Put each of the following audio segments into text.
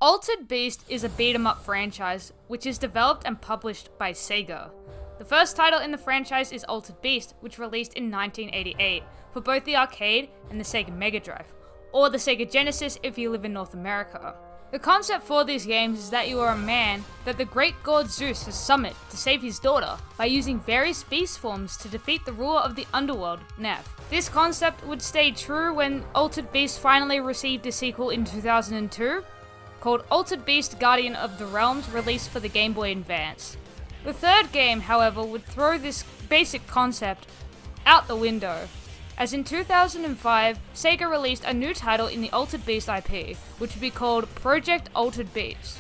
Altered Beast is a beat-em-up franchise which is developed and published by Sega. The first title in the franchise is Altered Beast, which released in 1988 for both the arcade and the Sega Mega Drive, or the Sega Genesis if you live in North America. The concept for these games is that you are a man that the great god Zeus has summoned to save his daughter by using various beast forms to defeat the ruler of the underworld, Nev. This concept would stay true when Altered Beast finally received a sequel in 2002, called Altered Beast Guardian of the Realms, released for the Game Boy Advance. The third game, however, would throw this basic concept out the window, as in 2005, Sega released a new title in the Altered Beast IP, which would be called Project Altered Beast.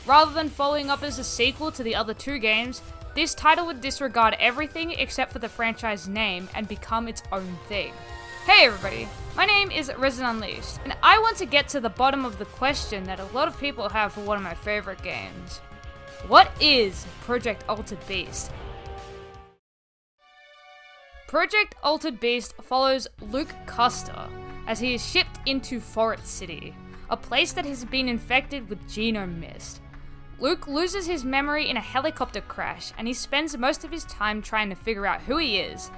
Rather than following up as a sequel to the other two games, this title would disregard everything except for the franchise name and become its own thing. Hey everybody, my name is Resident Unleashed, and I want to get to the bottom of the question that a lot of people have for one of my favorite games. What is Project Altered Beast? Project Altered Beast follows Luke Custer as he is shipped into Forest City, a place that has been infected with genome mist. Luke loses his memory in a helicopter crash, and he spends most of his time trying to figure out who he is,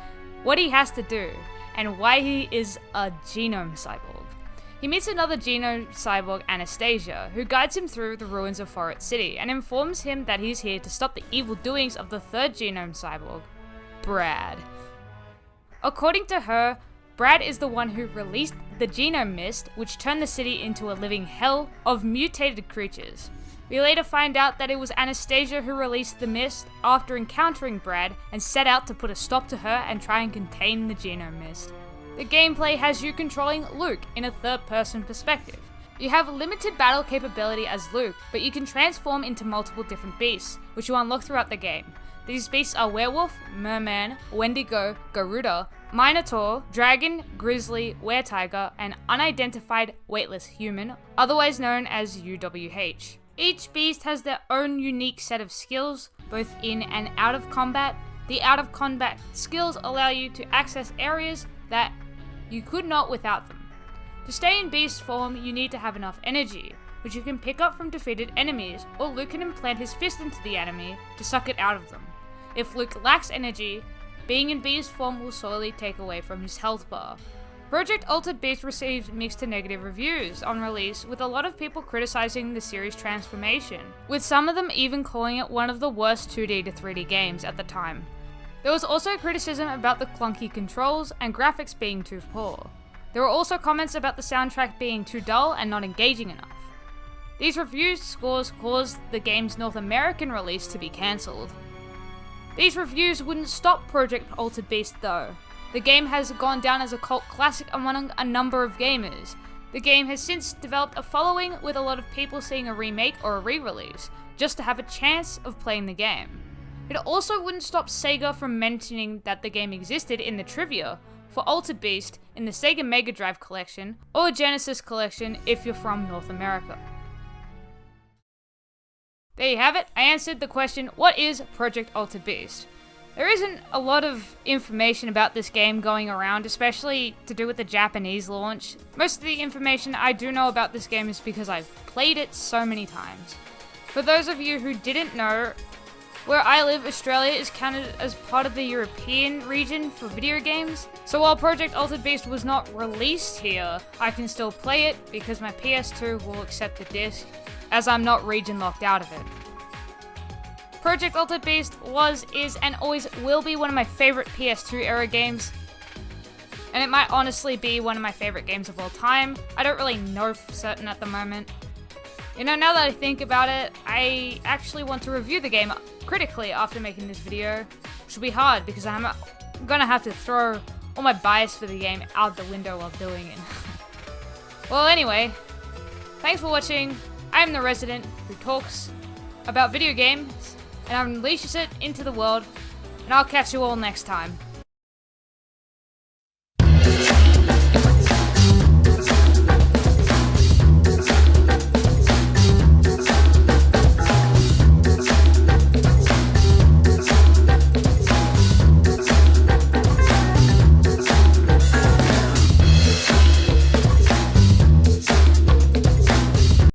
what he has to do, and why he is a genome cyborg. He meets another genome cyborg, Anastasia, who guides him through the ruins of Forest City and informs him that he's here to stop the evil doings of the third genome cyborg, Brad. According to her, Brad is the one who released the genome mist, which turned the city into a living hell of mutated creatures. We later find out that it was Anastasia who released the mist after encountering Brad and set out to put a stop to her and try and contain the genome mist. The gameplay has you controlling Luke in a third-person perspective. You have limited battle capability as Luke, but you can transform into multiple different beasts, which you unlock throughout the game. These beasts are Werewolf, Merman, Wendigo, Garuda, Minotaur, Dragon, Grizzly, Were-Tiger, and Unidentified Weightless Human, otherwise known as UWH. Each beast has their own unique set of skills, both in and out of combat. The out of combat skills allow you to access areas that you could not without them. To stay in beast form, you need to have enough energy, which you can pick up from defeated enemies, or Luke can implant his fist into the enemy to suck it out of them. If Luke lacks energy, being in beast form will slowly take away from his health bar. Project Altered Beast received mixed to negative reviews on release, with a lot of people criticizing the series' transformation, with some of them even calling it one of the worst 2D to 3D games at the time. There was also criticism about the clunky controls and graphics being too poor. There were also comments about the soundtrack being too dull and not engaging enough. These review scores caused the game's North American release to be cancelled. These reviews wouldn't stop Project Altered Beast though. The game has gone down as a cult classic among a number of gamers. The game has since developed a following, with a lot of people seeing a remake or a re-release, just to have a chance of playing the game. It also wouldn't stop Sega from mentioning that the game existed in the trivia for Altered Beast in the Sega Mega Drive collection or Genesis collection if you're from North America. There you have it, I answered the question, what is Project Altered Beast? There isn't a lot of information about this game going around, especially to do with the Japanese launch. Most of the information I do know about this game is because I've played it so many times. For those of you who didn't know, where I live, Australia is counted as part of the European region for video games. So while Project Altered Beast was not released here, I can still play it because my PS2 will accept the disc, as I'm not region locked out of it. Project Altered Beast was, is, and always will be one of my favorite PS2 era games. And it might honestly be one of my favorite games of all time. I don't really know for certain at the moment. You know, now that I think about it, I actually want to review the game critically after making this video, which will be hard because I'm gonna have to throw all my bias for the game out the window while doing it. Well, anyway, thanks for watching. I'm the resident who talks about video games and unleashes it into the world, and I'll catch you all next time.